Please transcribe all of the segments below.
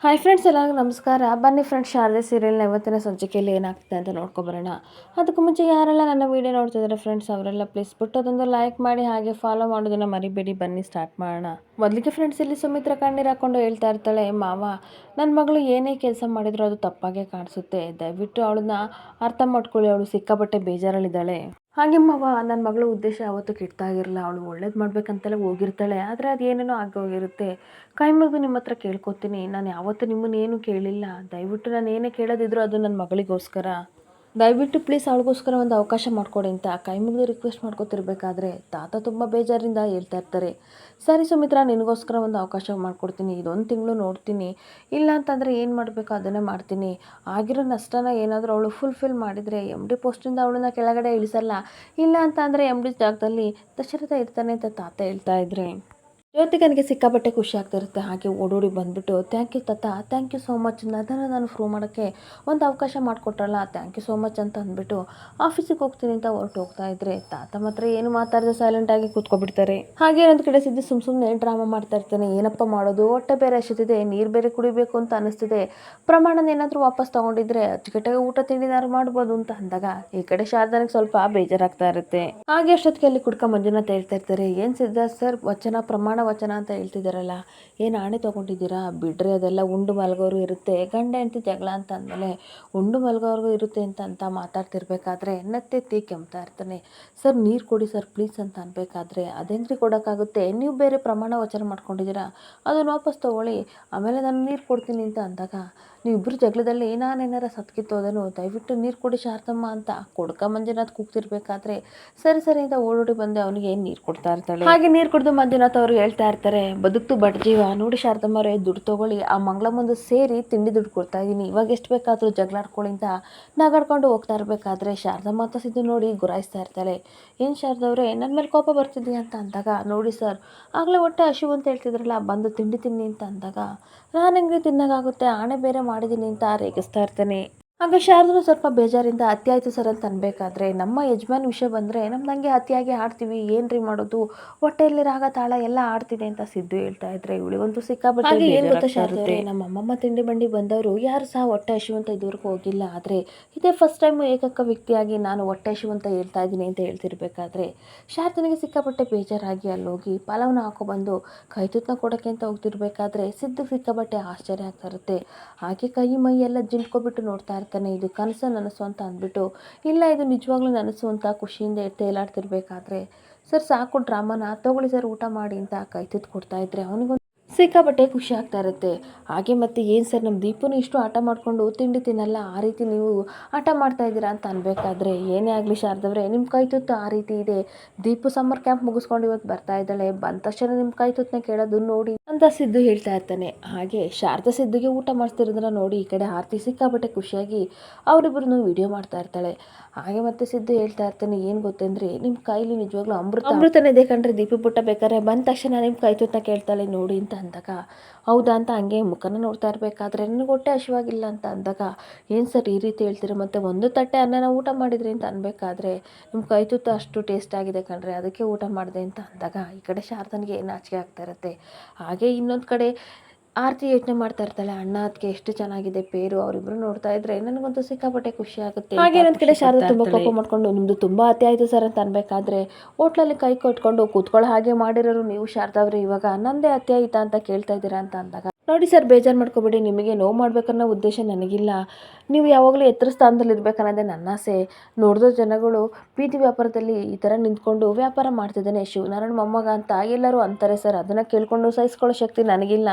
Hi friends, ಎಲ್ಲರಿಗೂ ನಮಸ್ಕಾರ. ಬನ್ನಿ ಫ್ರೆಂಡ್ಸ್, ಶಾರದೆ ಸೀರಿಯಲ್ನ ಇವತ್ತಿನ ಸಂಚಿಕೆಯಲ್ಲಿ ಏನಾಗ್ತದೆ ಅಂತ ನೋಡ್ಕೊಬರೋಣ. ಅದಕ್ಕೂ ಮುಂಚೆ ಯಾರೆಲ್ಲ ನನ್ನ ವೀಡಿಯೋ ನೋಡ್ತಿದ್ದಾರೆ ಫ್ರೆಂಡ್ಸ್, ಅವರೆಲ್ಲ ಪ್ಲೀಸ್ ಬಿಟ್ಟು ಅದೊಂದು ಲೈಕ್ ಮಾಡಿ, ಹಾಗೆ ಫಾಲೋ ಮಾಡೋದನ್ನು ಮರಿಬೇಡಿ. ಬನ್ನಿ ಸ್ಟಾರ್ಟ್ ಮಾಡೋಣ. ಮೊದಲಿಗೆ ಫ್ರೆಂಡ್ಸ್, ಇಲ್ಲಿ ಸುಮಿತ್ರ ಕಣ್ಣೀರು ಹಾಕೊಂಡು ಹೇಳ್ತಾ ಇರ್ತಾಳೆ, ಮಾವ ನನ್ನ ಮಗಳು ಏನೇ ಕೆಲಸ ಮಾಡಿದ್ರು ಅದು ತಪ್ಪಾಗೆ ಕಾಣಿಸುತ್ತೆ, ದಯವಿಟ್ಟು ಅವಳನ್ನ ಅರ್ಥ ಮಾಡ್ಕೊಳ್ಳಿ, ಅವಳು ಸಿಕ್ಕಾಪಟ್ಟೆ ಬೇಜಾರಲ್ಲಿದ್ದಾಳೆ. ಹಾಗೆ ಮಾವ, ನನ್ನ ಮಗಳ ಉದ್ದೇಶ ಯಾವತ್ತೂ ಕೆಟ್ಟಾಗಿರಲ್ಲ, ಅವಳು ಒಳ್ಳೇದು ಮಾಡ್ಬೇಕಂತೆಲ್ಲ ಹೋಗಿರ್ತಾಳೆ, ಆದರೆ ಅದು ಏನೇನೋ ಆಗೋಗಿರುತ್ತೆ. ಕೈ ಮುಗಿದು ನಿಮ್ಮ ಹತ್ರ ಕೇಳ್ಕೊತೀನಿ, ನಾನು ಯಾವತ್ತೂ ನಿಮ್ಮನ್ನೇನು ಕೇಳಿಲ್ಲ, ದಯವಿಟ್ಟು ನಾನು ಏನೇ ಕೇಳೋದಿದ್ರು ಅದು ನನ್ನ ಮಗಳಿಗೋಸ್ಕರ, ದಯವಿಟ್ಟು ಪ್ಲೀಸ್ ಅವಳಿಗೋಸ್ಕರ ಒಂದು ಅವಕಾಶ ಮಾಡಿಕೊಡಿ ಅಂತ ಕೈ ಮುಗಿದು ರಿಕ್ವೆಸ್ಟ್ ಮಾಡ್ಕೊತಿರ್ಬೇಕಾದ್ರೆ ತಾತ ತುಂಬ ಬೇಜಾರಿಂದ ಹೇಳ್ತಾ ಇರ್ತಾರೆ. ಸರಿ ಸುಮಿತ್ರಾ, ನಿನಗೋಸ್ಕರ ಒಂದು ಅವಕಾಶ ಮಾಡಿಕೊಡ್ತೀನಿ, ಇದೊಂದು ತಿಂಗಳು ನೋಡ್ತೀನಿ, ಇಲ್ಲ ಅಂತಂದರೆ ಏನು ಮಾಡಬೇಕು ಅದನ್ನೇ ಮಾಡ್ತೀನಿ, ಆಗಿರೋ ನಷ್ಟನ ಏನಾದರೂ ಅವಳು ಫುಲ್ಫಿಲ್ ಮಾಡಿದರೆ MD ಪೋಸ್ಟಿಂದ ಅವಳನ್ನ ಕೆಳಗಡೆ ಇಳಿಸಲ್ಲ, ಇಲ್ಲ ಅಂತ ಅಂದರೆ MD ಜಾಗದಲ್ಲಿ ದಶರಥ ಇರ್ತಾನೆ ಅಂತ ತಾತ ಹೇಳ್ತಾ ಇದ್ರೆ ಜ್ಯೋತಿಕನಿಗೆ ಸಿಕ್ಕಾಪಟ್ಟೆ ಖುಷಿ ಆಗ್ತಾ ಇರುತ್ತೆ. ಹಾಗೆ ಓಡೋಡಿ ಬಂದುಬಿಟ್ಟು, ಥ್ಯಾಂಕ್ ಯು ತಾತ, ಥ್ಯಾಂಕ್ ಯು ಸೋ ಮಚ್, ಅದನ್ನು ನಾನು ಪ್ರೂವ್ ಮಾಡೋಕ್ಕೆ ಒಂದು ಅವಕಾಶ ಮಾಡಿಕೊಟ್ರಲ್ಲ, ಥ್ಯಾಂಕ್ ಯು ಸೋ ಮಚ್ ಅಂತ ಅಂದ್ಬಿಟ್ಟು ಆಫೀಸಿಗೆ ಹೋಗ್ತೀನಿ ಅಂತ ಹೋಗ್ತಾ ಇದ್ರೆ ತಾತ ಮಾತ್ರ ಏನು ಮಾತಾಡದೆ ಸೈಲೆಂಟಾಗಿ ಕೂತ್ಕೊಬಿಡ್ತಾರೆ. ಹಾಗೆ ಒಂದು ಕಡೆ ಸಿದ್ದು ಸುಮ್ಮನೆ ಡ್ರಾಮಾ ಮಾಡ್ತಾ ಇರ್ತಾನೆ. ಏನಪ್ಪ ಮಾಡೋದು, ಹೊಟ್ಟೆ ಬೇರೆ ಹಸಿತಿದೆ, ನೀರು ಬೇರೆ ಕುಡಿಬೇಕು ಅಂತ ಅನಿಸ್ತಿದೆ, ಪ್ರಮಾಣನ ಏನಾದರೂ ವಾಪಸ್ ತೊಗೊಂಡಿದ್ರೆ ಅಚ್ಚುಕಟ್ಟಾಗಿ ಊಟ ತಿಂಡಿನಾರು ಮಾಡ್ಬೋದು ಅಂತ ಅಂದಾಗ ಈ ಕಡೆ ಶಾರದಾನಿಗೆ ಸ್ವಲ್ಪ ಬೇಜಾರಾಗ್ತಾ ಇರುತ್ತೆ. ಹಾಗೆ ಅಷ್ಟೊತ್ತಿಗೆ ಅಲ್ಲಿ ಕುಡ್ಕ ಮಂಜುನಾಥ್ ಹೇಳ್ತಾ ಇರ್ತಾರೆ, ಏನು ಸಿದ್ಧಾರ್ಥ ಸರ್ ಪ್ರಮಾಣ ವಚನ ಅಂತ ಹೇಳ್ತಿದ್ದಾರಲ್ಲ, ಏನು ಆಣೆ ತೊಗೊಂಡಿದ್ದೀರಾ, ಬಿಡ್ರಿ, ಅದೆಲ್ಲ ಉಂಡು ಮಲಗೋರು ಇರುತ್ತೆ, ಗಂಡ ಹೆಂಡತಿ ಜಗಳ ಅಂತ ಅಂದಮೇಲೆ ಉಂಡು ಮಲಗೋರ್ಗೂ ಇರುತ್ತೆ ಅಂತ ಮಾತಾಡ್ತಿರ್ಬೇಕಾದ್ರೆ ನೆತ್ತೆತ್ತಿ ಕೆಮ್ತಾ ಇರ್ತಾನೆ. ಸರ್ ನೀರು ಕೊಡಿ ಸರ್ ಪ್ಲೀಸ್ ಅಂತ ಅನ್ಬೇಕಾದ್ರೆ ಅದೇಂದ್ರಿ ಕೊಡೋಕ್ಕಾಗುತ್ತೆ, ನೀವು ಬೇರೆ ಪ್ರಮಾಣ ವಚನ ಮಾಡ್ಕೊಂಡಿದ್ದೀರಾ, ಅದನ್ನು ವಾಪಸ್ ತೊಗೊಳ್ಳಿ, ಆಮೇಲೆ ನಾನು ನೀರು ಕೊಡ್ತೀನಿ ಅಂತ ಅಂದಾಗ ನೀವಿಬ್ಬರು ಜಗಳದಲ್ಲಿ ನಾನೇನಾರ ಸತ್ಕಿತ್ತೋದನು, ದಯವಿಟ್ಟು ನೀರು ಕೊಡಿ ಶಾರದಮ್ಮ ಅಂತ ಕೊಡ್ಕ ಮಂಜುನಾಥ್ ಕೂಗ್ತಿರ್ಬೇಕಾದ್ರೆ ಸರಿ ಅಂತ ಓಡೋಡಿ ಬಂದು ಅವನಿಗೆ ನೀರು ಕೊಡ್ತಾ ಇರ್ತಾಳೆ. ಹಾಗೆ ನೀರು ಕುಡಿದು ಮಂಜುನಾಥ್ ಅವರು ಹೇಳ್ತಾ ಇರ್ತಾರೆ, ಬದುಕ್ತು ಬಡ್ಜೀವ, ನೋಡಿ ಶಾರದಮ್ಮರೇ, ದುಡ್ಡು ತೊಗೊಳ್ಳಿ, ಆ ಮಂಗಳ ಮುಂದೆ ಸೇರಿ ತಿಂಡಿ ದುಡ್ಡು ಕೊಡ್ತಾ ಇದ್ದೀನಿ, ಇವಾಗ ಎಷ್ಟು ಬೇಕಾದರೂ ಜಗಳಾಡ್ಕೊಳ್ಳಿ ಅಂತ ನಗಾಡ್ಕೊಂಡು ಹೋಗ್ತಾ ಇರಬೇಕಾದ್ರೆ ಶಾರದಮ್ಮ ಅಂತ ಸಿದ್ದು ನೋಡಿ ಗುರಾಯಿಸ್ತಾ ಇರ್ತಾಳೆ. ಏನು ಶಾರದವ್ರೆ, ನನ್ನ ಮೇಲೆ ಕೋಪ ಬರ್ತಿದ್ದೀಯ ಅಂತ ಅಂದಾಗ, ನೋಡಿ ಸರ್ ಆಗಲೇ ಹೊಟ್ಟೆ ಹಸಿವು ಅಂತ ಹೇಳ್ತಿದ್ರಲ್ಲ, ಬಂದು ತಿಂಡಿ ತಿನ್ನಿ ಅಂತ ಅಂದಾಗ ನಾನು ಹೆಂಗೆ ತಿನ್ನೋಕ್ಕಾಗುತ್ತೆ, ಆಣೆ ಬೇರೆ ಮಾಡಿದ್ದೀನಿ ಅಂತ ರೇಗಿಸ್ತಾ ಇರ್ತಾನೆ. ಆಗ ಶಾರದನು ಸ್ವಲ್ಪ ಬೇಜಾರಿಂದ ಅತಿ ಆಯಿತು ಸರ್ ಅಂತ ಅನ್ಬೇಕಾದ್ರೆ, ನಮ್ಮ ಯಜಮಾನ್ ವಿಷಯ ಬಂದರೆ ನಮ್ದು ಹಂಗೆ ಅತಿಯಾಗಿ ಆಡ್ತೀವಿ, ಏನ್ರಿ ಮಾಡೋದು, ಹೊಟ್ಟೆಯಲ್ಲಿ ರಾಗ ತಾಳ ಎಲ್ಲ ಆಡ್ತಿದೆ ಅಂತ ಸಿದ್ದು ಹೇಳ್ತಾ ಇದ್ರೆ ಇವಳಿಗಂತೂ ಸಿಕ್ಕಾಬಿಟ್ಟೆ ಏನು ಗೊತ್ತಾ ಶಾರದೆ, ನಮ್ಮ ಅಮ್ಮಮ್ಮ ತಿಂಡಿ ಬಂಡಿ ಬಂದವರು ಯಾರು ಸಹ ಹೊಟ್ಟೆ ಹಸಿವು ಅಂತ ಇದುವರೆಗೂ ಹೋಗಿಲ್ಲ, ಆದರೆ ಇದೇ ಫಸ್ಟ್ ಟೈಮು ಏಕಕ್ಕ ವ್ಯಕ್ತಿಯಾಗಿ ನಾನು ಹೊಟ್ಟೆ ಹಸಿವು ಅಂತ ಹೇಳ್ತಾ ಇದ್ದೀನಿ ಅಂತ ಹೇಳ್ತಿರ್ಬೇಕಾದ್ರೆ ಶಾರದನಿಗೆ ಸಿಕ್ಕಾಪಟ್ಟೆ ಬೇಜಾರಾಗಿ ಅಲ್ಲೋಗಿ ಪಲಾವ್ನ ಹಾಕೊಬಂದು ಕೈ ತುತ್ತನ ಕೊಡೋಕ್ಕೆ ಅಂತ ಹೋಗ್ತಿರ್ಬೇಕಾದ್ರೆ ಸಿದ್ದು ಸಿಕ್ಕಾಪಟ್ಟೆ ಆಶ್ಚರ್ಯ ಆಗ್ತಾ ಇರುತ್ತೆ. ಹಾಗೆ ಕೈ ಮೈ ಎಲ್ಲ ಜಿಂಟ್ಕೊಬಿಟ್ಟು ನೋಡ್ತಾ ಇರ್ತಾನೆ, ಇದು ಕನಸು ನನಸು ಅಂತ ಅಂದ್ಬಿಟ್ಟು, ಇಲ್ಲ ಇದು ನಿಜವಾಗ್ಲೂ ನನಸು ಅಂತ ಖುಷಿಯಿಂದ ತೇಲಾಡ್ತಿರ್ಬೇಕಾದ್ರೆ, ಸರ್ ಸಾಕು ಡ್ರಾಮಾನ ತಗೊಳ್ಳಿ ಸರ್ ಊಟ ಮಾಡಿ ಅಂತ ಕೈ ತುತ್ತು ಕೊಡ್ತಾ ಇದ್ರೆ ಅವನಿಗೊಂದು ಸಿಕ್ಕಾಪಟ್ಟೆ ಖುಷಿ ಆಗ್ತಾ ಇರುತ್ತೆ. ಹಾಗೆ ಮತ್ತೆ ಏನು ಸರ್ ನಮ್ಮ ದೀಪನು ಇಷ್ಟು ಆಟ ಮಾಡಿಕೊಂಡು ತಿಂಡಿ ತಿನ್ನಲ್ಲ, ಆ ರೀತಿ ನೀವು ಆಟ ಮಾಡ್ತಾ ಇದ್ದೀರಾ ಅಂತ ಅನ್ಬೇಕಾದ್ರೆ, ಏನೇ ಆಗಲಿ ಶಾರದವ್ರೆ ನಿಮ್ಮ ಕೈ ತುತ್ತು ಆ ರೀತಿ ಇದೆ, ದೀಪು ಸಮ್ಮರ್ ಕ್ಯಾಂಪ್ ಮುಗಿಸ್ಕೊಂಡು ಇವತ್ತು ಬರ್ತಾ ಇದ್ದಾಳೆ, ಬಂದ ತಕ್ಷಣ ನಿಮ್ಮ ಕೈ ತುತ್ತನ್ನ ಕೇಳೋದು ನೋಡಿ ಅಂತ ಸಿದ್ದು ಹೇಳ್ತಾ ಇರ್ತಾನೆ. ಹಾಗೆ ಶಾರದಾ ಸಿದ್ದುಗೆ ಊಟ ಮಾಡ್ತಿರೋದನ್ನ ನೋಡಿ ಈ ಕಡೆ ಆರತಿ ಸಿಕ್ಕಾಪಟ್ಟೆ ಖುಷಿಯಾಗಿ ಅವರಿಬ್ಬರನ್ನು ವಿಡಿಯೋ ಮಾಡ್ತಾ ಇರ್ತಾಳೆ. ಹಾಗೆ ಮತ್ತೆ ಸಿದ್ದು ಹೇಳ್ತಾ ಇರ್ತಾನೆ, ಏನು ಗೊತ್ತೇಂದ್ರಿ ನಿಮ್ಮ ಕೈಲಿ ನಿಜವಾಗ್ಲೂ ಅಮೃತನೇ ಇದೆ ಕಂಡ್ರೆ ದೀಪು ಪುಟ್ಟ ಬೇಕಾದ್ರೆ ಬಂದ ತಕ್ಷಣ ನಿಮ್ಮ ಕೈ ತುತ್ತನ್ನ ಕೇಳ್ತಾಳೆ ನೋಡಿ ಅಂತ ಅಂದಾಗ, ಹೌದಾ ಅಂತ ಹಂಗೆ ಮುಖನ ನೋಡ್ತಾ ಇರಬೇಕಾದ್ರೆ ನನಗೆ ಹೊಟ್ಟೆ ಹಸಿವಾಗಿಲ್ಲ ಅಂತ ಅಂದಾಗ, ಏನು ಸರ್ ಈ ರೀತಿ ಹೇಳ್ತೀರ, ಮತ್ತು ಒಂದು ತಟ್ಟೆ ಅನ್ನನ ಊಟ ಮಾಡಿದ್ರಿ ಅಂತ ಅನ್ಬೇಕಾದ್ರೆ ನಿಮ್ಮ ಕೈ ತುತ್ತು ಅಷ್ಟು ಟೇಸ್ಟ್ ಆಗಿದೆ ಕಣ್ರೆ ಅದಕ್ಕೆ ಊಟ ಮಾಡಿದೆ ಅಂತ ಅಂದಾಗ ಈ ಕಡೆ ಶಾರದನಿಗೆ ನಾಚಿಕೆ ಆಗ್ತಾ ಇರುತ್ತೆ. ಹಾಗೆ ಇನ್ನೊಂದು ಕಡೆ ಆರತಿ ಯೋಚನೆ ಮಾಡ್ತಾ ಇರ್ತಾಳೆ, ಅಣ್ಣ ಅದಕ್ಕೆ ಎಷ್ಟು ಚೆನ್ನಾಗಿದೆ ಪೇರು, ಅವರಿಬ್ರು ನೋಡ್ತಾ ಇದ್ರೆ ನನಗಂತೂ ಸಿಕ್ಕಾಪಟ್ಟೆ ಖುಷಿ ಆಗುತ್ತೆ. ಹಾಗೆ ಇನ್ನೊಂದು ಕಡೆ ಶಾರದಾ ತುಂಬ ಕೋಪ ಮಾಡ್ಕೊಂಡು, ನಿಮ್ಮದು ತುಂಬ ಅತಿ ಆಯಿತು ಸರ್ ಅಂತ ಅನ್ಬೇಕಾದ್ರೆ ಹೋಟ್ಲಲ್ಲಿ ಕೈ ಕೊಟ್ಕೊಂಡು ಕೂತ್ಕೊಳ್ಳೋ ಹಾಗೆ ಮಾಡಿರೋರು ನೀವು ಶಾರದವ್ರೆ, ಇವಾಗ ನಂದೇ ಅತಿ ಆಯಿತಾ ಅಂತ ಕೇಳ್ತಾ ಇದ್ದೀರಾ ಅಂತ ಅಂದಾಗ, ನೋಡಿ ಸರ್ ಬೇಜಾರು ಮಾಡ್ಕೋಬೇಡಿ, ನಿಮಗೆ ನೋವು ಮಾಡ್ಬೇಕನ್ನೋ ಉದ್ದೇಶ ನನಗಿಲ್ಲ, ನೀವು ಯಾವಾಗಲೂ ಎತ್ತರ ಸ್ಥಾನದಲ್ಲಿ ಇರಬೇಕನ್ನೋದೇ ನನ್ನ ಆಸೆ, ನೋಡಿದ ಜನಗಳು ಬೀದಿ ವ್ಯಾಪಾರದಲ್ಲಿ ಈ ಥರ ನಿಂತ್ಕೊಂಡು ವ್ಯಾಪಾರ ಮಾಡ್ತಿದ್ದಾನೆ ಶಿವನಾರಾಯಣ ಮೊಮ್ಮಗ ಅಂತ ಎಲ್ಲರೂ ಅಂತಾರೆ ಸರ್, ಅದನ್ನು ಕೇಳ್ಕೊಂಡು ಸಹಿಸ್ಕೊಳ್ಳೋ ಶಕ್ತಿ ನನಗಿಲ್ಲ,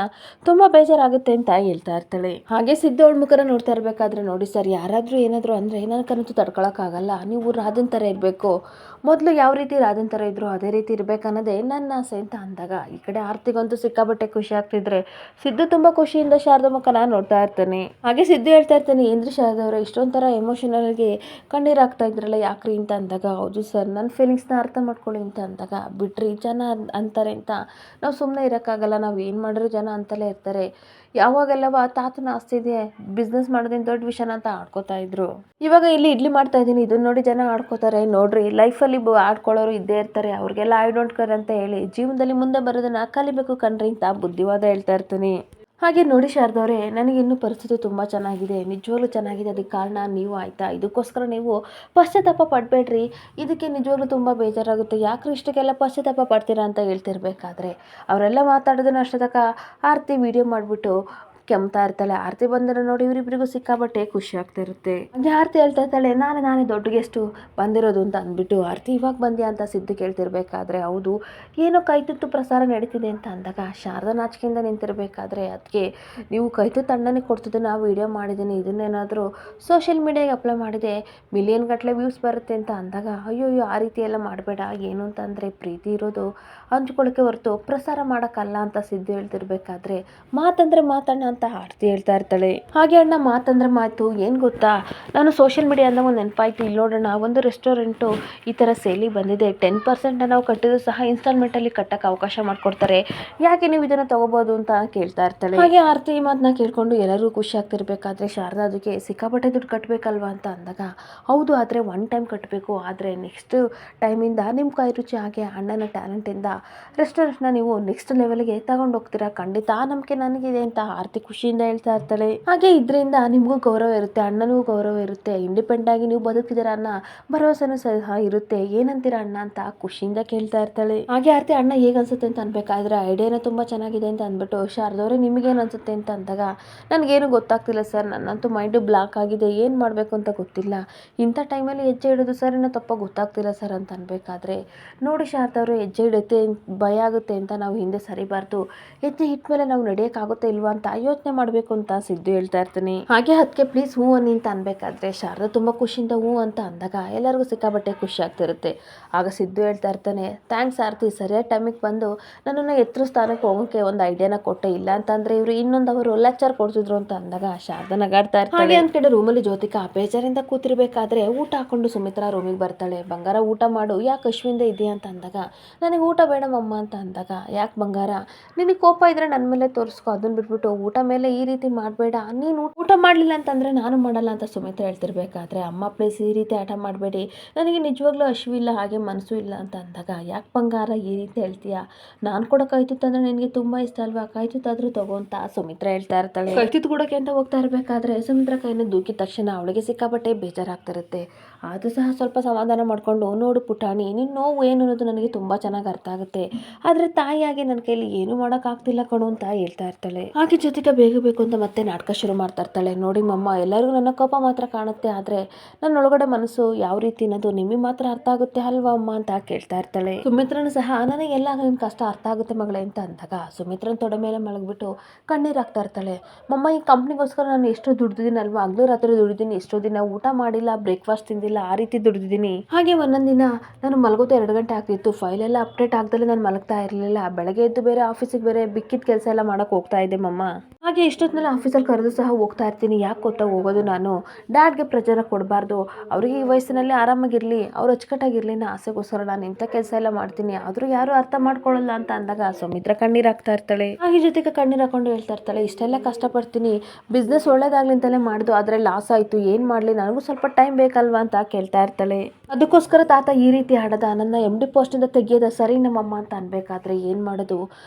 ತುಂಬ ಬೇಜಾರಾಗುತ್ತೆ ಅಂತ ಹೇಳ್ತಾ ಇರ್ತಾಳೆ. ಹಾಗೆ ಸಿದ್ದು ಅವಳ ಮುಖನ ನೋಡ್ತಾ ಇರಬೇಕಾದ್ರೆ, ನೋಡಿ ಸರ್ ಯಾರಾದರೂ ಏನಾದರೂ ಅಂದರೆ ನನಗಂತೂ ತಡ್ಕೊಳಕ್ಕಾಗಲ್ಲ, ನೀವು ರಾಧನ್ ಥರ ಇರಬೇಕು, ಮೊದಲು ಯಾವ ರೀತಿ ರಾಧನ್ ಥರ ಇದ್ರು ಅದೇ ರೀತಿ ಇರಬೇಕನ್ನೋದೇ ನನ್ನ ಆಸೆ ಅಂತ ಅಂದಾಗ ಈ ಕಡೆ ಆರ್ತಿಗಂತೂ ಸಿಕ್ಕಾಬಟ್ಟೆ ಖುಷಿ ಆಗ್ತಿದ್ರೆ ಸಿದ್ದು ತುಂಬ ಖುಷಿಯಿಂದ ಶಾರದಾ ಮುಖನ ನೋಡ್ತಾ ಇರ್ತಾನೆ. ಹಾಗೆ ಸಿದ್ದು ಹೇಳ್ತಾ ಇರ್ತಾನೆ, ಏನ್ರಿ ಶಾರದವ್ರೆ ಇಷ್ಟೊಂಥರ ಎಮೋಷನಲ್ಗೆ ಕಣ್ಣೀರು ಆಗ್ತಾ ಇದ್ರಲ್ಲ ಯಾಕ್ರಿ ಅಂತ ಅಂದಾಗ, ಹೌದು ಸರ್ ನನ್ನ ಫೀಲಿಂಗ್ಸ್ನ ಅರ್ಥ ಮಾಡ್ಕೊಳ್ಳಿ ಅಂತ ಅಂದಾಗ, ಬಿಟ್ರಿ ಜನ ಅಂತಾರೆ ಅಂತ ನಾವು ಸುಮ್ಮನೆ ಇರೋಕ್ಕಾಗಲ್ಲ, ನಾವು ಏನು ಮಾಡಿದ್ರು ಜನ ಅಂತಲೇ ಇರ್ತಾರೆ, ಯಾವಾಗೆಲ್ಲವ ತಾತನ ಆಸ್ತಿ ಇದೆ ಬಿಸ್ನೆಸ್ ಮಾಡೋದೇನು ದೊಡ್ಡ ವಿಷಯನ ಅಂತ ಆಡ್ಕೋತಾ ಇದ್ರು, ಇವಾಗ ಇಲ್ಲಿ ಇಡ್ಲಿ ಮಾಡ್ತಾ ಇದ್ದೀನಿ ಇದನ್ನ ನೋಡಿ ಜನ ಆಡ್ಕೋತಾರೆ, ನೋಡ್ರಿ ಲೈಫಲ್ಲಿ ಆಡ್ಕೊಳ್ಳೋರು ಇದ್ದೇ ಇರ್ತಾರೆ, ಅವ್ರಿಗೆಲ್ಲ ಐ ಡೋಂಟ್ ಕೇರ್ ಅಂತ ಹೇಳಿ ಜೀವನದಲ್ಲಿ ಮುಂದೆ ಬರೋದನ್ನ ಕಲಿಬೇಕು ಕಣ್ರಿ ಅಂತ ಬುದ್ಧಿವಾದ ಹೇಳ್ತಾ ಇರ್ತೀನಿ. ಹಾಗೆ ನೋಡಿ ಶಾರದವ್ರೆ, ನನಗಿನ್ನೂ ಪರಿಸ್ಥಿತಿ ತುಂಬ ಚೆನ್ನಾಗಿದೆ, ನಿಜವಾಗ್ಲೂ ಚೆನ್ನಾಗಿದೆ. ಅದಕ್ಕೆ ಕಾರಣ ನೀವು ಆಯಿತಾ. ಇದಕ್ಕೋಸ್ಕರ ನೀವು ಪಶ್ಚಾತ್ತಾಪ ಪಡಬೇಡ್ರಿ. ಇದಕ್ಕೆ ನಿಜವಾಗ್ಲೂ ತುಂಬ ಬೇಜಾರಾಗುತ್ತೆ. ಯಾಕ್ರಿ ಇಷ್ಟಕ್ಕೆಲ್ಲ ಪಶ್ಚಾತ್ತಾಪ ಪಡ್ತೀರಾ ಅಂತ ಹೇಳ್ತಿರ್ಬೇಕಾದ್ರೆ ಅವರೆಲ್ಲ ಮಾತಾಡೋದನ್ನ ಅಷ್ಟೇ ತನಕ ಆರತಿ ವಿಡಿಯೋ ಮಾಡಿಬಿಟ್ಟು ಕೆಮ್ತಾ ಇರ್ತಾಳೆ. ಆರತಿ ಬಂದರೆ ನೋಡಿ ಇವರಿಬ್ಬರಿಗೂ ಸಿಕ್ಕಾಬಟ್ಟೆ ಖುಷಿ ಆಗ್ತಿರುತ್ತೆ. ಹಂಗೆ ಆರತಿ ಹೇಳ್ತಾ ಇರ್ತಾಳೆ, ನಾನೇ ದೊಡ್ಡ ಗೆಸ್ಟು ಬಂದಿರೋದು ಅಂತ ಅಂದ್ಬಿಟ್ಟು. ಆರತಿ ಇವಾಗ ಬಂದ್ಯಾ ಅಂತ ಸಿದ್ದು ಕೇಳ್ತಿರ್ಬೇಕಾದ್ರೆ ಹೌದು ಏನೋ ಕೈತುತ್ತು ಪ್ರಸಾರ ನಡೀತಿದೆ ಅಂತ ಅಂದಾಗ ಶಾರದಾ ನಾಚಿಕೆಯಿಂದ ನಿಂತಿರ್ಬೇಕಾದ್ರೆ ಅದಕ್ಕೆ ನೀವು ಕೈತುತ್ತು ಅಣ್ಣನಿಗೆ ಕೊಡ್ತಿದ್ದನ್ನು ವಿಡಿಯೋ ಮಾಡಿದ್ದೀನಿ, ಇದನ್ನೇನಾದರೂ ಸೋಷಿಯಲ್ ಮೀಡಿಯಾಗೆ ಅಪ್ಲೈ ಮಾಡಿದೆ ಮಿಲಿಯನ್ ಗಟ್ಟಲೆ ವ್ಯೂಸ್ ಬರುತ್ತೆ ಅಂತ ಅಂದಾಗ ಅಯ್ಯೋ ಆ ರೀತಿ ಎಲ್ಲ ಮಾಡಬೇಡ. ಏನು ಅಂತಂದರೆ ಪ್ರೀತಿ ಇರೋದು ಹಂಚ್ಕೊಳ್ಳೋಕ್ಕೆ ಹೊರತು ಪ್ರಸಾರ ಮಾಡೋಕ್ಕಲ್ಲ ಅಂತ ಸಿದ್ದು ಹೇಳ್ತಿರ್ಬೇಕಾದ್ರೆ ಮಾತಂದ್ರೆ ಮಾತಣ್ಣ ಅಂತ ಆರತಿ ಹೇಳ್ತಾ ಇರ್ತಾಳೆ. ಹಾಗೆ ಅಣ್ಣ ಮಾತಂದ್ರೆ ಮಾತು ಏನು ಗೊತ್ತಾ, ನಾನು ಸೋಷಿಯಲ್ ಮೀಡಿಯಾ ಅಂದಾಗ ಒಂದು ನೆನಪಾಯ್ತು. ಇಲ್ಲಿ ನೋಡೋಣ, ಒಂದು ರೆಸ್ಟೋರೆಂಟು ಈ ಥರ ಸೇಲಿಗೆ ಬಂದಿದೆ, 10% ನಾವು ಕಟ್ಟಿದ್ರು ಸಹ ಇನ್ಸ್ಟಾಲ್ಮೆಂಟಲ್ಲಿ ಕಟ್ಟಕ್ಕೆ ಅವಕಾಶ ಮಾಡಿಕೊಡ್ತಾರೆ, ಯಾಕೆ ನೀವು ಇದನ್ನು ತೊಗೋಬೋದು ಅಂತ ಕೇಳ್ತಾ ಇರ್ತಾಳೆ. ಹಾಗೆ ಆರತಿ ಈ ಮಾತನ್ನ ಕೇಳ್ಕೊಂಡು ಎಲ್ಲರೂ ಖುಷಿ ಆಗ್ತಿರ್ಬೇಕಾದ್ರೆ ಶಾರದಾ ಅದಕ್ಕೆ ಸಿಕ್ಕಾಪಟ್ಟೆ ದುಡ್ಡು ಕಟ್ಟಬೇಕಲ್ವಾ ಅಂತ ಅಂದಾಗ ಹೌದು, ಆದರೆ ಒನ್ ಟೈಮ್ ಕಟ್ಟಬೇಕು, ಆದರೆ ನೆಕ್ಸ್ಟ್ ಟೈಮಿಂದ ನಿಮ್ಮ ಕೈ ರುಚಿ ಹಾಗೆ ಅಣ್ಣನ ಟ್ಯಾಲೆಂಟಿಂದ ರೆಸ್ಟೋರೆಂಟ್ನ ನೀವು ನೆಕ್ಸ್ಟ್ ಲೆವೆಲ್ಗೆ ತಗೊಂಡು ಹೋಗ್ತೀರಾ, ಖಂಡಿತ ಆ ನಂಬಿಕೆ ನನಗಿದೆ ಅಂತ ಆರತಿ ಖುಷಿಯಿಂದ ಹೇಳ್ತಾ ಇರ್ತಾಳೆ. ಹಾಗೆ ಇದರಿಂದ ನಿಮಗೂ ಗೌರವ ಇರುತ್ತೆ, ಅಣ್ಣನಿಗೂ ಗೌರವ ಇರುತ್ತೆ, ಇಂಡಿಪೆಂಡೆಂಟ್ ಆಗಿ ನೀವು ಬದುಕಿದ್ದೀರಾ ಅನ್ನೋ ಭರವಸೆನೂ ಸಹ ಇರುತ್ತೆ, ಏನಂತೀರಾ ಅಣ್ಣ ಅಂತ ಖುಷಿಯಿಂದ ಕೇಳ್ತಾ ಇರ್ತಾಳೆ. ಹಾಗೆ ಆರತಿ ಅಣ್ಣ ಹೇಗೆ ಅನ್ಸುತ್ತೆ ಅಂತ ಅನ್ಬೇಕಾದ್ರೆ ಐಡಿಯಾನ ತುಂಬ ಚೆನ್ನಾಗಿದೆ ಅಂತ ಅಂದ್ಬಿಟ್ಟು ಶಾರದವ್ರೆ ನಿಮಗೇನು ಅನ್ಸುತ್ತೆ ಅಂತ ಅಂದಾಗ ನನಗೇನು ಗೊತ್ತಾಗ್ತಿಲ್ಲ ಸರ್, ನನ್ನಂತೂ ಮೈಂಡು ಬ್ಲಾಕ್ ಆಗಿದೆ, ಏನು ಮಾಡಬೇಕು ಅಂತ ಗೊತ್ತಿಲ್ಲ, ಇಂಥ ಟೈಮಲ್ಲಿ ಹೆಜ್ಜೆ ಇಡೋದು ಸರ್ ಇನ್ನೂ ತಪ್ಪ ಗೊತ್ತಾಗ್ತಿಲ್ಲ ಸರ್ ಅಂತ ಅನ್ಬೇಕಾದ್ರೆ ನೋಡಿ ಶಾರದವ್ರು, ಹೆಜ್ಜೆ ಇಡುತ್ತೆ ಭಯ ಆಗುತ್ತೆ ಅಂತ ನಾವು ಹಿಂದೆ ಸರಿಬಾರ್ದು, ಹೆಜ್ಜೆ ಇಟ್ಟ ಮೇಲೆ ನಾವು ನಡೆಯೋಕ್ಕಾಗುತ್ತೆ ಇಲ್ವಾ ಅಂತ ಯೋಚನೆ ಮಾಡಬೇಕು ಅಂತ ಸಿದ್ದು ಹೇಳ್ತಾ ಇರ್ತೀನಿ. ಹಾಗೆ ಅದಕ್ಕೆ ಪ್ಲೀಸ್ ಹೂ ಅನ್ನಿ ಅಂತ ಅನ್ಬೇಕಾದ್ರೆ ಶಾರದಾ ತುಂಬ ಖುಷಿಯಿಂದ ಹೂ ಅಂತ ಅಂದಾಗ ಎಲ್ಲರಿಗೂ ಸಿಕ್ಕಾಬಟ್ಟೆ ಖುಷಿ ಆಗ್ತಿರುತ್ತೆ. ಆಗ ಸಿದ್ದು ಹೇಳ್ತಾ ಇರ್ತಾನೆ, ಥ್ಯಾಂಕ್ಸ್ ಆರತಿ, ಸರಿಯಾದ ಟೈಮಿಗೆ ಬಂದು ನನ್ನನ್ನು ಎತ್ತರ ಸ್ಥಾನಕ್ಕೆ ಹೋಗೋಕ್ಕೆ ಒಂದು ಐಡಿಯಾನ ಕೊಟ್ಟೆ, ಇಲ್ಲ ಅಂತಂದರೆ ಇವರು ಇನ್ನೊಂದು ಅವರು ಲೆಕ್ಚರ್ ಕೊಡ್ತಿದ್ರು ಅಂತ ಅಂದಾಗ ಶಾರದಾ ನಗಾಡ್ತಾ ಇರ್ತಾಳೆ. ಹಾಗೆ ಅಂತ ಕಡೆ ರೂಮಲ್ಲಿ ಜ್ಯೋತಿಕಾ ಬೇಜಾರಿಂದ ಕೂತಿರ್ಬೇಕಾದ್ರೆ ಊಟ ಹಾಕೊಂಡು ಸುಮಿತ್ರಾ ರೂಮಿಗೆ ಬರ್ತಾಳೆ. ಬಂಗಾರ ಊಟ ಮಾಡು, ಯಾಕೆ ಅಶ್ವಿಂದ ಇದೆಯಾ ಅಂತ ಅಂದಾಗ ನನಗೆ ಊಟ ಬೇಡಮಮ್ಮ ಅಂತ ಅಂದಾಗ ಯಾಕೆ ಬಂಗಾರ, ನಿನಗೆ ಕೋಪ ಇದ್ರೆ ನನ್ನ ಮೇಲೆ ತೋರಿಸ್ಕೊ, ಅದನ್ನ ಬಿಟ್ಬಿಟ್ಟು ಊಟ ಮೇಲೆ ಈ ರೀತಿ ಮಾಡಬೇಡ, ನೀನು ಊಟ ಮಾಡಲಿಲ್ಲ ಅಂತಂದರೆ ನಾನು ಮಾಡಲ್ಲ ಅಂತ ಸುಮಿತ್ರಾ ಹೇಳ್ತಿರ್ಬೇಕಾದ್ರೆ ಅಮ್ಮ ಪ್ಲೀಸ್ ಈ ರೀತಿ ಆಟ ಮಾಡಬೇಡಿ, ನನಗೆ ನಿಜವಾಗ್ಲೂ ಹಸಿವಿಲ್ಲ ಹಾಗೆ ಮನಸ್ಸು ಇಲ್ಲ ಅಂತ ಅಂದಾಗ ಯಾಕೆ ಬಂಗಾರ ಈ ರೀತಿ ಹೇಳ್ತೀಯಾ, ನಾನು ಕೂಡ ಕೈತುತ್ತಂದ್ರೆ ನಿನಗೆ ತುಂಬ ಇಷ್ಟ ಅಲ್ವಾ, ಕೈತುತ್ತಾದರೂ ತಗೋ ಅಂತ ಸುಮಿತ್ರಾ ಹೇಳ್ತಾ ಇರ್ತಾಳೆ. ಕೈತುತ್ತು ಕೊಡೋಕೆ ಅಂತ ಹೋಗ್ತಾ ಇರಬೇಕಾದ್ರೆ ಸುಮಿತ್ರಾ ಕೈನ ದೂಕಿದ ತಕ್ಷಣ ಅವಳಿಗೆ ಸಿಕ್ಕಾಪಟ್ಟೆ ಬೇಜಾರಾಗ್ತಿರುತ್ತೆ. ಆದರೂ ಸಹ ಸ್ವಲ್ಪ ಸಮಾಧಾನ ಮಾಡಿಕೊಂಡು ನೋಡು ಪುಟಾಣಿ, ನಿನ್ನ ನೋವು ಏನು ಅನ್ನೋದು ನನಗೆ ತುಂಬ ಚೆನ್ನಾಗಿ ಅರ್ಥ ಆಗುತ್ತೆ, ಆದರೆ ತಾಯಿಯಾಗಿ ನನ್ನ ಕೈಲಿ ಏನು ಮಾಡೋಕ್ಕಾಗ್ತಿಲ್ಲ ಕಣು ಅಂತ ಹೇಳ್ತಾ ಇರ್ತಾಳೆ. ಹಾಗೆ ಜ್ಯೋತಿಕಾ ಬೇಗ ಬೇಕು ಅಂತ ಮತ್ತೆ ನಾಟಕ ಶುರು ಮಾಡ್ತಾ ಇರ್ತಾಳೆ. ನೋಡಿ ಮಮ್ಮ, ಎಲ್ಲರಿಗೂ ನನ್ನ ಕೋಪ ಮಾತ್ರ ಕಾಣುತ್ತೆ, ಆದರೆ ನನ್ನ ಒಳಗಡೆ ಮನಸ್ಸು ಯಾವ ರೀತಿ ಅನ್ನೋದು ನಿಮಗೆ ಮಾತ್ರ ಅರ್ಥ ಆಗುತ್ತೆ ಅಲ್ವಾ ಅಮ್ಮ ಅಂತ ಕೇಳ್ತಾ ಇರ್ತಾಳೆ. ಸುಮಿತ್ರನು ಸಹ ನನಗೆಲ್ಲ ನಿನ್ನ ಕಷ್ಟ ಅರ್ಥ ಆಗುತ್ತೆ ಮಗಳೇ ಅಂತ ಅಂದಾಗ ಸುಮಿತ್ರನ ತೊಡೆ ಮೇಲೆ ಮಲಗಿಬಿಟ್ಟು ಕಣ್ಣೀರು ಹಾಕ್ತಾ ಇರ್ತಾಳೆ. ಮಮ್ಮ, ಈ ಕಂಪ್ನಿಗೋಸ್ಕರ ನಾನು ಎಷ್ಟು ದುಡ್ದಿದ್ದೀನಿ ಅಲ್ವಾ, ಹಗಲು ರಾತ್ರಿ ದುಡಿದೀನಿ, ಎಷ್ಟೋ ದಿನ ಊಟ ಮಾಡಿಲ್ಲ, ಬ್ರೇಕ್ಫಾಸ್ಟ್ ತಿಂದಿಲ್ಲ, ಆ ರೀತಿ ದುಡಿದಿದ್ದೀನಿ. ಹಾಗೆ ಒಂದೊಂದು ದಿನ ನಾನು ಮಲಗೋದು 2 ಗಂಟೆ ಆಗ್ತಿತ್ತು, ಫೈಲೆಲ್ಲ ಅಪ್ಡೇಟ್ ಆಗ್ದಲೇ ನಾನು ಮಲಗ್ತಾ ಇರಲಿಲ್ಲ, ಬೆಳಗ್ಗೆ ಎದ್ದು ಬೇರೆ ಆಫೀಸಿಗೆ ಬೇರೆ ಬಿಕ್ಕಿದ ಕೆಲಸ ಎಲ್ಲ ಮಾಡೋಕೆ ಹೋಗ್ತಾ ಇದ್ದೆ ಮಮ್ಮ. ಹಾಗೆ ಇಷ್ಟೊತ್ತಿನಲ್ಲಿ ಆಫೀಸಲ್ಲಿ ಕರೆದು ಸಹ ಹೋಗ್ತಾ ಇರ್ತೀನಿ, ಯಾಕೆ ಗೊತ್ತಾ ಹೋಗೋದು, ನಾನು ಡ್ಯಾಡ್ಗೆ ಪ್ರೆಜರ್ ಕೊಡಬಾರ್ದು, ಅವರಿಗೆ ಈ ವಯಸ್ಸಿನಲ್ಲಿ ಆರಾಮಾಗಿರಲಿ, ಅವ್ರು ಅಚ್ಚುಕಟ್ಟಾಗಿರಲಿ ಅನ್ನೋ ಆಸೆಗೋಸ್ಕರ ನಾನು ಇಂಥ ಕೆಲಸ ಎಲ್ಲ ಮಾಡ್ತೀನಿ, ಆದರೂ ಯಾರು ಅರ್ಥ ಮಾಡ್ಕೊಳ್ಳಲ್ಲ ಅಂತ ಅಂದಾಗ ಸುಮಿತ್ರಾ ಕಣ್ಣೀರು ಹಾಕ್ತಾ ಇರ್ತಾಳೆ. ಹಾಗೆ ಜೊತೆಗೆ ಕಣ್ಣೀರು ಹಾಕೊಂಡು ಹೇಳ್ತಾ ಇರ್ತಾಳೆ, ಇಷ್ಟೆಲ್ಲ ಕಷ್ಟಪಡ್ತೀನಿ, ಬಿಸ್ನೆಸ್ ಒಳ್ಳೇದಾಗ್ಲಿ ಅಂತಲೇ ಮಾಡಿದ್ದು, ಆದರೆ ಲಾಸ್ ಆಯಿತು, ಏನು ಮಾಡಲಿ, ನನಗೂ ಸ್ವಲ್ಪ ಟೈಮ್ ಬೇಕಲ್ವಾ ಅಂತ ಕೇಳ್ತಾ ಇರ್ತಾಳೆ. ಅದಕ್ಕೋಸ್ಕರ ತಾತ ಈ ರೀತಿ ಆಡದ, ನನ್ನ MD ಪೋಸ್ಟಿಂದ ತೆಗಿಯೋದ ಸರಿ ನಮ್ಮಮ್ಮ ಅಂತ ಅನ್ಬೇಕಾದ್ರೆ ಏನು ಮಾಡೋದು,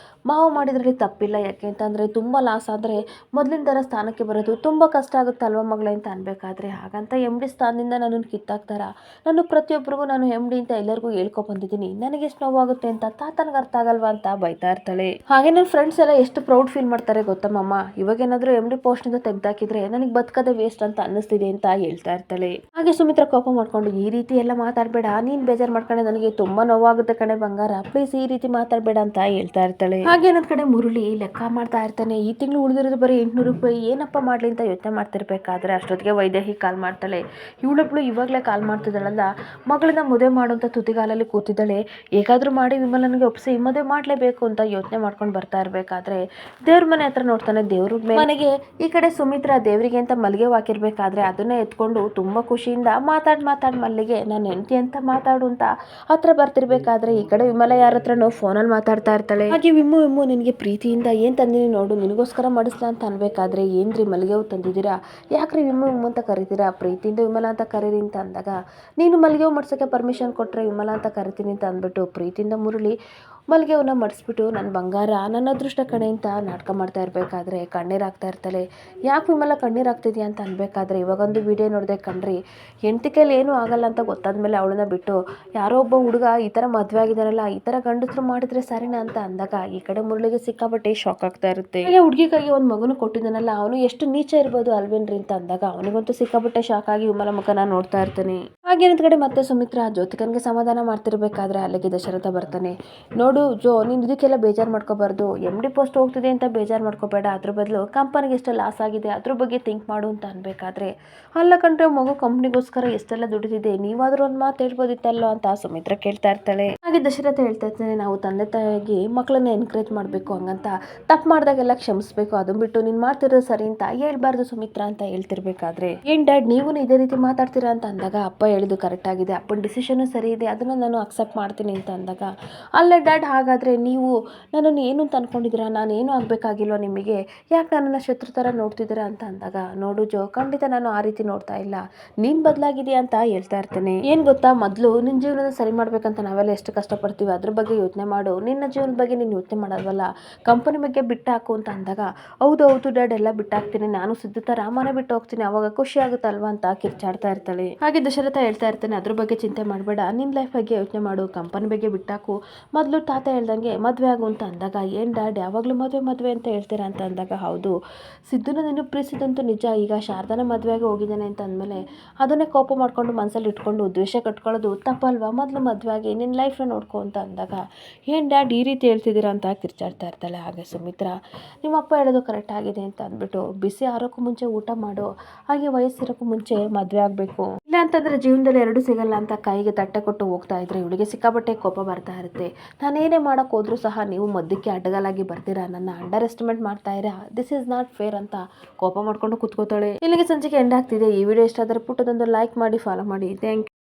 ಮಾವು ಮಾಡಿದ್ರಲ್ಲಿ ತಪ್ಪಿಲ್ಲ, ಯಾಕೆ ಅಂತಂದರೆ ತುಂಬ ಲಾಸ್ ಆದರೆ ಮೊದಲಿನ ಥರ ಸ್ಥಾನಕ್ಕೆ ಬರೋದು ತುಂಬ ಕಷ್ಟ ಆಗುತ್ತೆ ಅಲ್ವ ಮಗಳೇ ಅಂತ ಅನ್ಬೇಕಾದ್ರೆ ಹಾಗಂತ MD ಸ್ಥಾನದಿಂದ ನನ್ನನ್ನು ಕಿತ್ತಾಕ್ತಾರ, ನಾನು ಪ್ರತಿಯೊಬ್ಬರಿಗೂ ನಾನು MD ಅಂತ ಎಲ್ಲರಿಗೂ ಹೇಳ್ಕೊ ಬಂದಿದ್ದೀನಿ, ನನಗೆ ಎಷ್ಟು ನೋವಾಗುತ್ತೆ ಅಂತ ತಾತನಿಗೆ ಅರ್ಥ ಆಗಲ್ವಾ ಅಂತ ಬೈತಾ ಇರ್ತಾಳೆ. ಹಾಗೆ ನನ್ನ ಫ್ರೆಂಡ್ಸ್ ಎಲ್ಲ ಎಷ್ಟು ಪ್ರೌಡ್ ಫೀಲ್ ಮಾಡ್ತಾರೆ ಗೊತ್ತಮ್ಮಮ್ಮ, ಇವಾಗೇನಾದರೂ MD ಪೋಸ್ಟಿಂದ ತೆಗ್ದಾಕಿದ್ರೆ ನನಗೆ ಬದುಕದೆ ವೇಸ್ಟ್ ಅಂತ ಅನ್ನಿಸ್ತಿದೆ ಅಂತ ಹೇಳ್ತಾ ಇರ್ತಾಳೆ. ಹಾಗೆ ಸುಮಿತ್ರಾ ಕೋಪ ಮಾಡ್ಕೊಂಡು ಈ ರೀತಿ ಎಲ್ಲ ಮಾತಾಡಬೇಡ, ನೀನು ಬೇಜಾರು ಮಾಡ್ಕೊಂಡೆ, ನನಗೆ ತುಂಬ ನೋವಾಗುತ್ತೆ ಕಣೆ ಬಂಗಾರ, ಪ್ಲೀಸ್ ಈ ರೀತಿ ಮಾತಾಡಬೇಡ ಅಂತ ಹೇಳ್ತಾ ಇರ್ತಾಳೆ. ಹಾಗೆ ನನ್ನ ಕಡೆ ಮುರುಳಿ ಲೆಕ್ಕ ಮಾಡ್ತಾ ಇರ್ತಾನೆ, ಈ ತಿಂಗಳು ಉಳಿದಿರೋದು ಬರೀ 800 ರೂಪಾಯಿ, ಏನಪ್ಪ ಮಾಡಲಿ ಅಂತ ಯೋಚನೆ ಮಾಡ್ತಿರ್ಬೇಕಾದ್ರೆ ಅಷ್ಟೊತ್ತಿಗೆ ವೈದೇಹಿ ಕಾಲ್ ಮಾಡ್ತಾಳೆ. ಇವಳೊಬ್ಳು ಇವಾಗಲೇ ಕಾಲ್ ಮಾಡ್ತಿದ್ದಾಳಲ್ಲ, ಮಗಳನ್ನ ಮದುವೆ ಮಾಡುವಂಥ ತುದಿಗಾಲಲ್ಲಿ ಕೂತಿದ್ದಾಳೆ, ಹೇಗಾದರೂ ಮಾಡಿ ವಿಮಲನಿಗೆ ಒಪ್ಪಿಸಿ ಮದುವೆ ಮಾಡಲೇಬೇಕು ಅಂತ ಯೋಚನೆ ಮಾಡ್ಕೊಂಡು ಬರ್ತಾ ಇರಬೇಕಾದ್ರೆ ದೇವ್ರ ಮನೆ ಹತ್ರ ನೋಡ್ತಾನೆ. ದೇವ್ರ ಮನೆಗೆ ಈ ಕಡೆ ಸುಮಿತ್ರಾ ದೇವರಿಗೆ ಅಂತ ಮಲ್ಲಿಗೆ ಹಾಕಿರ್ಬೇಕಾದ್ರೆ ಅದನ್ನೇ ಎತ್ಕೊಂಡು ತುಂಬ ಖುಷಿಯಿಂದ ಮಾತಾಡಿ ಮಲ್ಲಿಗೆ ನಾನು ಹೆಂಡತಿ ಅಂತ ಮಾತಾಡು ಅಂತ ಹತ್ರ ಬರ್ತಿರ್ಬೇಕಾದ್ರೆ ಈ ಕಡೆ ವಿಮಲ ಯಾರ ಹತ್ರನೋ ಫೋನಲ್ಲಿ ಮಾತಾಡ್ತಾ ಇರ್ತಾಳೆ. ಹಾಗೆ ವಿಮ್ಮು ನಿನಗೆ ಪ್ರೀತಿಯಿಂದ ಏನು ತಂದಿನಿ ನೋಡು, ನಿನಗೋಸ್ಕರ ಮಾಡಿಸ್ಲಾ ಅಂತ ಅನ್ಬೇಕಾದ್ರೆ ಏನ್ರಿ ಮಲ್ಲಿಗೆ ಹೂ ತಂದಿದ್ದೀರಾ, ಯಾಕ್ರಿ ವಿಮ್ಮು ಅಂತ ಕರಿತೀರಾ, ಪ್ರೀತಿಯಿಂದ ವಿಮಲ ಅಂತ ಕರೀರಿ ಅಂತ ಅಂದಾಗ ನೀನು ಮಲ್ಲಿಗೆ ಹೂ ಮಾಡ್ಸೋಕ್ಕೆ ಪರ್ಮಿಷನ್ ಕೊಟ್ಟರೆ ವಿಮಲ ಅಂತ ಕರಿತೀನಿ ಅಂತ ಅಂದ್ಬಿಟ್ಟು ಪ್ರೀತಿಯಿಂದ ಮುರುಳಿ ಮಲ್ಲಿಗೆವನ್ನ ಮಡಿಸ್ಬಿಟ್ಟು ನನ್ನ ಬಂಗಾರ ನನ್ನ ಅದೃಷ್ಟ ಕಣೆ ಅಂತ ನಾಟಕ ಮಾಡ್ತಾ ಇರಬೇಕಾದ್ರೆ ಕಣ್ಣೀರಾಗ್ತಾ ಇರ್ತಾಳೆ. ಯಾಕೆ ವಿಮಲ ಕಣ್ಣೀರಾಗ್ತಿದ್ಯಾ ಅಂತ ಅನ್ಬೇಕಾದ್ರೆ ಇವಾಗೊಂದು ವಿಡಿಯೋ ನೋಡಿದೆ ಕಣ್ರಿ, ಹೆಂಡತಿ ಕೈಲಿ ಏನೂ ಆಗಲ್ಲ ಅಂತ ಗೊತ್ತಾದ್ಮೇಲೆ ಅವಳನ್ನ ಬಿಟ್ಟು ಯಾರೋ ಒಬ್ಬ ಹುಡುಗ ಈ ಥರ ಮದುವೆ ಆಗಿದಾರಲ್ಲ, ಈ ಥರ ಗಂಡಸರು ಮಾಡಿದ್ರೆ ಸರಿನಾ ಅಂತ ಅಂದಾಗ ಈ ಕಡೆ ಮುರಳಿಗೆ ಸಿಕ್ಕಾಪಟ್ಟೆ ಶಾಕ್ ಆಗ್ತಾ ಇರುತ್ತೆ. ಹುಡುಗಿ ಕೈಗೆ ಒಂದು ಮಗುನ ಕೊಟ್ಟಿದ್ದಾನಲ್ಲ, ಅವನು ಎಷ್ಟು ನೀಚ ಇರ್ಬೋದು ಅಲ್ವೇನ್ರಿ ಅಂತ ಅಂದಾಗ ಅವನಿಗಂತೂ ಸಿಕ್ಕಾಪಟ್ಟೆ ಶಾಕ್ ಆಗಿ ವಿಮಲ ಮುಖನ ನೋಡ್ತಾ ಇರ್ತಾನೆ. ಹಾಗೇನಂತ ಕಡೆ ಮತ್ತೆ ಸುಮಿತ್ರಾ ಜ್ಯೋತಿಕನ್ಗೆ ಸಮಾಧಾನ ಮಾಡ್ತಿರ್ಬೇಕಾದ್ರೆ ಅಲ್ಲಿಗೆ ದಶರಥ ಬರ್ತಾನೆ. ನೋಡು ಜೋ, ನೀನು ಇದಕ್ಕೆಲ್ಲ ಬೇಜಾರು ಮಾಡ್ಕೋಬಾರ್ದು, MD ಪೋಸ್ಟ್ ಹೋಗ್ತಿದೆ ಅಂತ ಬೇಜಾರು ಮಾಡ್ಕೋಬೇಡ, ಅದ್ರ ಬದಲು ಕಂಪನಿಗೆ ಎಷ್ಟು ಲಾಸ್ ಆಗಿದೆ ಅದ್ರ ಬಗ್ಗೆ ಥಿಂಕ್ ಮಾಡು ಅಂತ ಅನ್ಬೇಕಾದ್ರೆ, ಅಲ್ಲ ಕಂಡ್ರೆ ಮಗು ಕಂಪ್ನಿಗೋಸ್ಕರ ಎಷ್ಟೆಲ್ಲ ದುಡಿದಿದೆ, ನೀವಾದ್ರೂ ಒಂದು ಮಾತು ಹೇಳ್ಬೋದಿತ್ತಲ್ಲೋ ಅಂತ ಸುಮಿತ್ರಾ ಕೇಳ್ತಾ ಇರ್ತಾಳೆ. ಹಾಗೆ ದಶರಥ ಹೇಳ್ತಾ ಇರ್ತಾನೆ, ನಾವು ತಂದೆ ತಾಯಿಯಾಗಿ ಮಕ್ಕಳನ್ನ ಎನ್ಕರೇಜ್ ಮಾಡಬೇಕು, ಹಂಗಂತ ತಪ್ಪು ಮಾಡಿದಾಗೆಲ್ಲ ಕ್ಷಮಿಸ್ಬೇಕು, ಅದನ್ನ ಬಿಟ್ಟು ನೀನು ಮಾಡ್ತಿರೋದು ಸರಿ ಅಂತ ಹೇಳ್ಬಾರ್ದು ಸುಮಿತ್ರಾ ಅಂತ ಹೇಳ್ತಿರ್ಬೇಕಾದ್ರೆ, ಏನ್ ಡ್ಯಾಡ್ ನೀವು ಇದೇ ರೀತಿ ಮಾತಾಡ್ತೀರಾ ಅಂತ ಅಂದಾಗ ಅಪ್ಪ ಹೇಳಿದ್ದು ಕರೆಕ್ಟ್ ಆಗಿದೆ, ಅಪ್ಪನ ಡಿಸಿಷನ್ ಸರಿ ಇದೆ, ಅದನ್ನ ನಾನು ಅಕ್ಸೆಪ್ಟ್ ಮಾಡ್ತೀನಿ ಅಂತ ಅಂದಾಗ, ಅಲ್ಲ ಡ್ಯಾಡ್ ಹಾಗಾದ್ರೆ ನೀವು ನನ್ನನ್ನು ಏನು ಅಂತ ಅನ್ಕೊಂಡಿದ್ದೀರಾ, ನಾನು ಏನು ಆಗಬೇಕಾಗಿಲ್ವ ನಿಮಗೆ, ಯಾಕೆ ನನ್ನನ್ನು ಶತ್ರು ಥರ ನೋಡ್ತಿದ್ದೀರಾ ಅಂತ ಅಂದಾಗ, ನೋಡು ಜೋ, ಖಂಡಿತ ನಾನು ಆ ರೀತಿ ನೋಡ್ತಾ ಇಲ್ಲ, ನೀನು ಬದಲಾಗಿದೆಯಾ ಅಂತ ಹೇಳ್ತಾ ಇರ್ತಾನೆ. ಏನು ಗೊತ್ತಾ, ಮೊದಲು ನಿನ್ನ ಜೀವನದ ಸರಿ ಮಾಡ್ಬೇಕಂತ ನಾವೆಲ್ಲ ಎಷ್ಟು ಕಷ್ಟಪಡ್ತೀವಿ ಅದ್ರ ಬಗ್ಗೆ ಯೋಚನೆ ಮಾಡು, ನಿನ್ನ ಜೀವನದ ಬಗ್ಗೆ ನೀನು ಯೋಚನೆ ಮಾಡೋದಲ್ಲ, ಕಂಪನಿ ಬಗ್ಗೆ ಬಿಟ್ಟಾಕು ಅಂತ ಅಂದಾಗ, ಹೌದು ಹೌದು ಡ್ಯಾಡ್ ಎಲ್ಲ ಬಿಟ್ಟಾಕ್ತೀನಿ, ನಾನು ಸಿದ್ಧ ಥರ ಮನೆ ಬಿಟ್ಟು ಹೋಗ್ತೀನಿ, ಅವಾಗ ಖುಷಿ ಆಗುತ್ತಲ್ವಾ ಅಂತ ಕಿರ್ಚಾಡ್ತಾ ಇರ್ತಾಳೆ. ಹಾಗೆ ದಶರಥ ಹೇಳ್ತಾ ಇರ್ತಾನೆ, ಅದ್ರ ಬಗ್ಗೆ ಚಿಂತೆ ಮಾಡಬೇಡ, ನಿನ್ನ ಲೈಫ್ ಬಗ್ಗೆ ಯೋಚನೆ ಮಾಡು, ಕಂಪನಿ ಬಗ್ಗೆ ಬಿಟ್ಟಾಕು, ಮೊದಲು ತಾತ ಹೇಳ್ದಂಗೆ ಮದುವೆ ಆಗು ಅಂತ ಅಂದಾಗ, ಏನು ಡ್ಯಾಡ್ ಯಾವಾಗಲೂ ಮದುವೆ ಅಂತ ಹೇಳ್ತೀರಾ ಅಂತ ಅಂದಾಗ, ಹೌದು ಸಿದ್ಧನ ನೀನು ಪ್ರೀತಿಸಿದಂತೂ ನಿಜ, ಈಗ ಶಾರದಾನ ಮದುವೆಗೆ ಹೋಗಿದ್ದಾನೆ ಅಂತ ಅಂದಮೇಲೆ ಅದನ್ನೇ ಕೋಪ ಮಾಡ್ಕೊಂಡು ಮನಸ್ಸಲ್ಲಿ ಇಟ್ಕೊಂಡು ದ್ವೇಷ ಕಟ್ಕೊಳ್ಳೋದು ತಪ್ಪಲ್ವಾ, ಮೊದಲು ಮದುವೆ ಆಗಿ ನಿನ್ನ ಲೈಫ್ನ ನೋಡ್ಕೊ ಅಂತ ಅಂದಾಗ, ಏನು ಡ್ಯಾಡ್ ಈ ರೀತಿ ಹೇಳ್ತಿದ್ದೀರಾ ಅಂತ ಕಿರ್ಚಾಡ್ತಾ ಇರ್ತಾಳೆ. ಹಾಗೆ ಸುಮಿತ್ರಾ, ನಿಮ್ಮ ಅಪ್ಪ ಹೇಳೋದು ಕರೆಕ್ಟ್ ಆಗಿದೆ ಅಂತ ಅಂದ್ಬಿಟ್ಟು, ಬಿಸಿ ಆರೋಕ್ಕೂ ಮುಂಚೆ ಊಟ ಮಾಡು, ಹಾಗೆ ವಯಸ್ಸಿರೋಕ್ಕೂ ಮುಂಚೆ ಮದುವೆ ಆಗಬೇಕು, ಇಲ್ಲ ಅಂತಂದರೆ ಜೀವನದಲ್ಲಿ ಎರಡು ಸಿಗಲ್ಲ ಅಂತ ಕೈಗೆ ತಟ್ಟೆ ಕೊಟ್ಟು ಹೋಗ್ತಾ ಇದ್ರೆ ಇವಳಿಗೆ ಸಿಕ್ಕಾಪಟ್ಟೆ ಕೋಪ ಬರ್ತಾ ಇರುತ್ತೆ. ನಾನೇನೇ ಮಾಡೋಕೆ ಹೋದ್ರೂ ಸಹ ನೀವು ಮದ್ದಕ್ಕೆ ಅಡ್ಡಗಾಲಾಗಿ ಬರ್ತೀರಾ, ನನ್ನ ಅಂಡರ್ ಎಸ್ಟಿಮೇಟ್ ಮಾಡ್ತಾ ಇರಾ, ದಿಸ್ ಈಸ್ ನಾಟ್ ಫೇರ್ ಅಂತ ಕೋಪ ಮಾಡ್ಕೊಂಡು ಕೂತ್ಕೋತಾಳೆ. ಇಲ್ಲಿಗೆ ಸಂಜೆಗೆ ಎಂಡ್ ಆಗ್ತಿದೆ. ಈ ವಿಡಿಯೋ ಇಷ್ಟ ಆದರೆ ಪುಟ್ಟದೊಂದು ಲೈಕ್ ಮಾಡಿ, ಫಾಲೋ ಮಾಡಿ. Thank you.